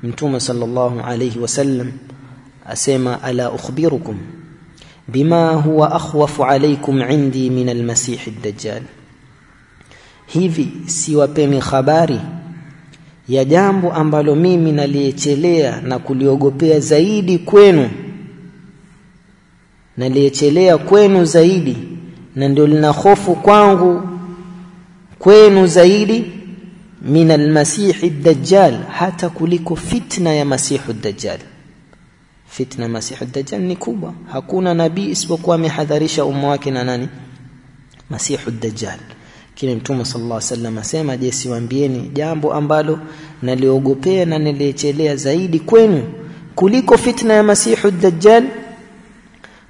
Mtume sallallahu alayhi wasallam asema ala ukhbirukum bima huwa akhwafu alaykum indi min al-masih ad-dajjal, hivi siwapeni habari ya jambo ambalo mimi naliechelea na kuliogopea zaidi kwenu, naliechelea kwenu zaidi na ndio lina hofu kwangu kwenu zaidi min al-masih ad-dajjal, hata kuliko fitna ya masih ad-dajjal. Fitna masih ad-dajjal ni kubwa, hakuna nabii isipokuwa amehadharisha umma wake na nani? Masih ad-dajjal. Kile Mtume sallallahu alaihi wasallam asema, je, siwaambieni jambo ambalo naliogopea na niliechelea zaidi kwenu kuliko fitna ya masih ad-dajjal?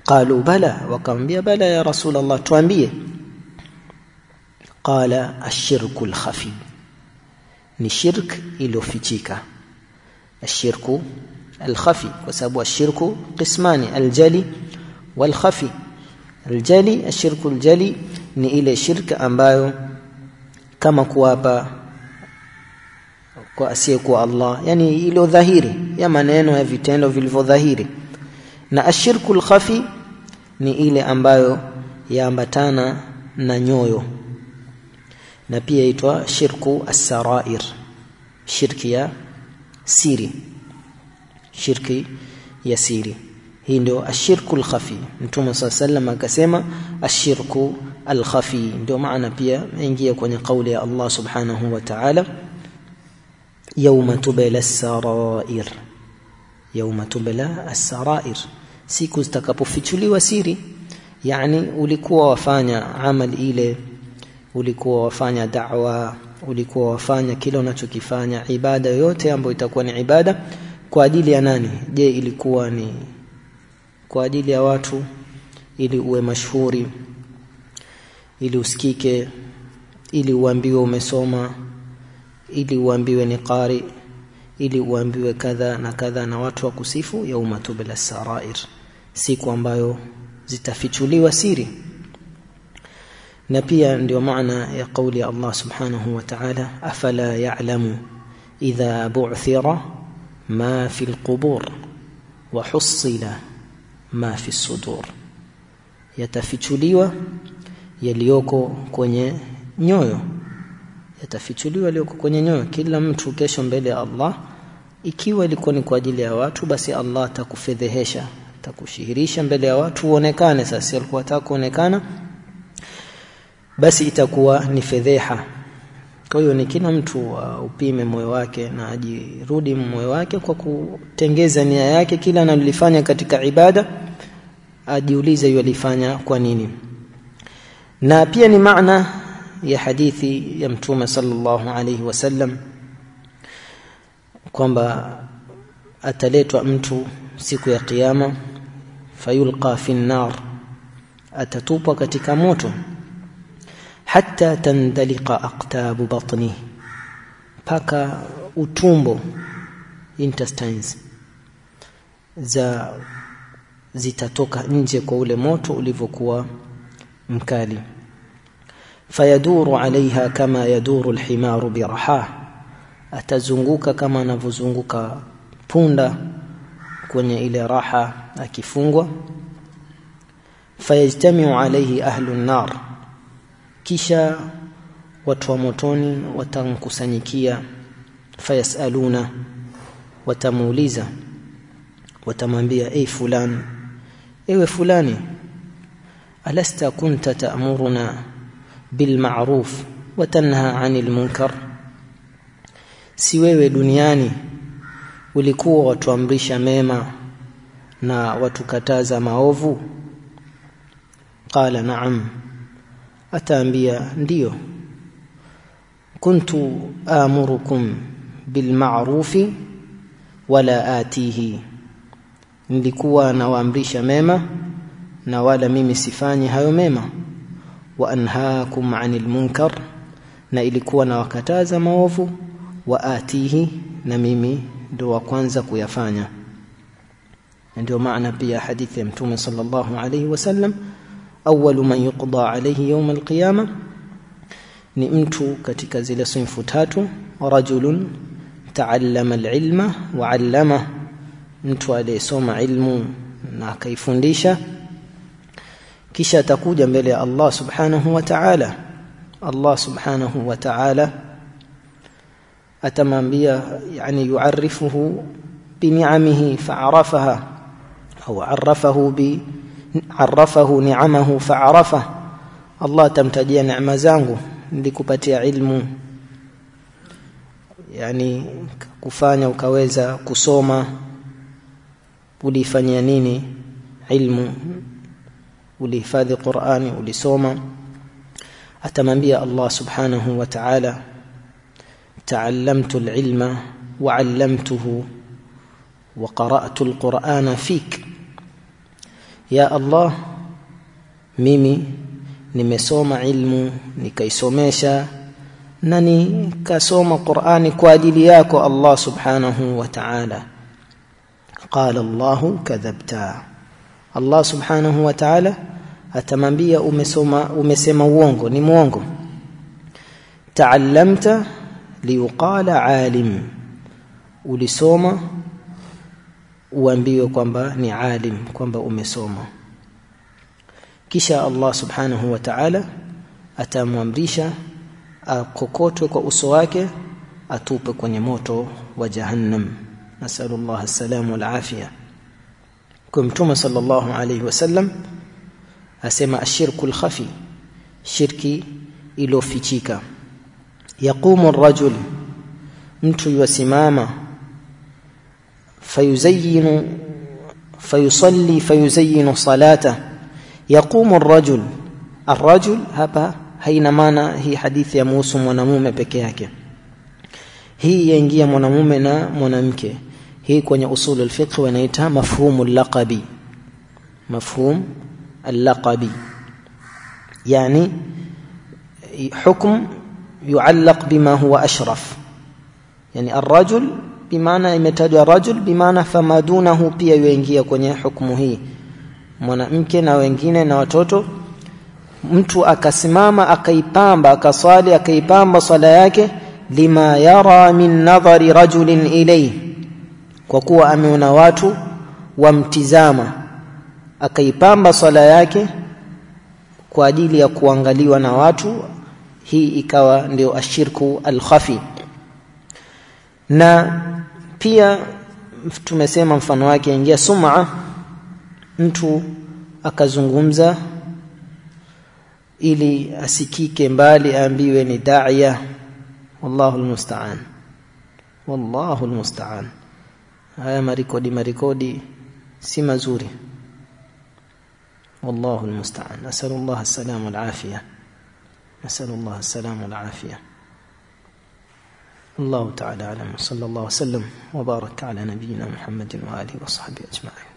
Qalu bala, wakamwambia bala ya Rasulullah, tuambie. Qala ash-shirku al-khafi, ni shirk iliyofichika. Ash-shirku al-khafi, kwa sababu ash-shirku qismani, al-jali wal-khafi. Al-jali, ash-shirku al-jali ni ile shirka ambayo kama kuapa kwa asiyekuwa Allah, yani ile dhahiri ya maneno ya vitendo vilivyodhahiri. Na ash-shirku al-khafi ni ile ambayo yaambatana na nyoyo, na pia itwa shirku as-sarair, shirki ya siri, shirki ya siri. Hii ndio ashirku al-khafi. Mtume sallallahu alayhi wasallam akasema ashirku al-khafi, ndio maana pia ingia kwenye kauli ya Allah subhanahu wa ta'ala, yawma tubla as-sarair, yawma tubla as-sarair, siku zitakapofichuliwa siri. Yani ulikuwa wafanya amali ile, ulikuwa wafanya da'wa, ulikuwa wafanya kile unachokifanya, ibada yote ambayo itakuwa ni ibada kwa ajili ya nani? Je, ilikuwa ni kwa ajili ya watu ili uwe mashuhuri, ili usikike, ili uambiwe umesoma, ili uambiwe ni qari, ili uambiwe kadha na kadha na watu wakusifu? Yauma tubla sarair, siku ambayo zitafichuliwa siri. Na pia ndio maana ya kauli ya Allah subhanahu wa ta'ala, afala ya'lamu idha bu'thira ma fi al-qubur wa hussila ma fi as-sudur, yatafichuliwa yaliyoko kwenye nyoyo, yatafichuliwa yaliyoko kwenye nyoyo. Kila mtu kesho mbele ya Allah, ikiwa ilikuwa ni kwa ajili ya watu, basi Allah atakufedhehesha, atakushihirisha mbele ya watu uonekane. Sasa alikuwa atakuonekana, basi itakuwa ni fedheha. Kwa hiyo ni kila mtu upime moyo wake na ajirudi moyo wake kwa kutengeza nia yake, kila analolifanya katika ibada ajiulize yalifanya kwa nini. Na pia ni maana ya hadithi ya Mtume sallallahu alayhi wasallam kwamba ataletwa mtu siku ya kiyama, fayulqa fi an-nar, atatupwa katika moto, hatta tandalika aqtabu batni, paka utumbo, intestines zitatoka nje kwa ule moto ulivyokuwa mkali. Fayaduru alaiha kama yaduru alhimaru biraha, atazunguka kama anavyozunguka punda kwenye ile raha akifungwa. Fayajtamiu alaihi ahlu an-nar, kisha watu wa motoni watamkusanyikia. Fayasaluna, watamuuliza, watamwambia, ei fulani, ewe fulani, alasta kunta ta'muruna bil ma'ruf wa tanha 'anil munkar, si wewe duniani ulikuwa watuamrisha mema na watukataza maovu? Qala na'am, ataambia ndio. Kuntu amurukum bil ma'rufi wala atihi, nilikuwa nawaamrisha mema na wala mimi sifanyi hayo mema. Wa anhaakum 'anil munkar, na ilikuwa nawakataza maovu. Wa atihi, na mimi ndio wa kwanza kuyafanya. Ndio maana pia hadithi ya Mtume sallallahu alayhi wasallam, awwalu man yuqda alayhi yawm al-qiyamah, ni mtu katika zile sinfu tatu, rajulun ta'allama al-ilma wa 'allama, mtu aliyesoma ilmu na akaifundisha, kisha atakuja mbele ya Allah subhanahu wa ta'ala. Allah subhanahu wa ta'ala atamwambia, yani yu'arrifuhu bi ni'amihi fa'arafaha, au arrafahu ni'amahu fa'arafa. Allah tamtajia neema zangu, nilikupatia ilmu, yani kufanya ukaweza kusoma. Ulifanyia nini? Ilmu. Ulihifadhi Qur'ani, ulisoma. Atamwambia Allah subhanahu wa ta'ala, ta'allamtu al-ilma wa 'allamtuhu wa qara'tu al-Qur'ana fik. Ya Allah, mimi nimesoma ilmu, nikaisomesha, na nikasoma Qur'ani kwa ajili yako Allah subhanahu wa ta'ala. Qala Allahu kadhabta. Allah subhanahu wa ta'ala atamwambia, umesema uongo, ni muongo. Ta'allamta liyuqala 'alim, ulisoma uambiwe kwamba ni alim, kwamba umesoma. Kisha Allah subhanahu wa ta'ala atamwamrisha akokotwe kwa uso wake, atupe kwenye moto wa jahannam. Nasallallahu as-salamu wal afia. Kwa Mtume sallallahu alayhi wasallam asema ashirku al-khafi, shirki ilofichika. Yaqumu ar-rajul, mtu yusimama, fayusalli fayuzayyinu salata. Yaqumu ar-rajul, ar-rajul hapa haina maana hii hadithi ya muhusu mwanamume peke yake, hii yaingia mwanamume na mwanamke. Hii kwenye usul al-fiqh wanaita mafhumu al-laqabi. Mafhum al-laqabi yani hukm yuallaq bima huwa ashraf. Yani ar-rajul bimaana imetajwa rajul, bimaana famadunahu pia yuingia kwenye hukumu hii, mwanamke na wengine na watoto. Mtu akasimama akaipamba, akaswali akaipamba swala yake, lima yara min nadhari rajulin ilayhi, kwa kuwa ameona watu wamtizama, akaipamba swala yake kwa ajili ya kuangaliwa na watu. Hii ikawa ndio ashirku al-khafi. Na pia tumesema mfano wake ingia sum'a, mtu akazungumza ili asikike mbali, aambiwe ni da'iya. Wallahu almusta'an, wallahu almusta'an. Haya marikodi si mazuri. Wallahu almusta'an. Nasallallahu as-salama wal afia, nasallallahu as-salama wal afia. الله تعالى أعلم. صلى الله وسلم وبارك على نبينا محمد وآله وصحبه أجمعين.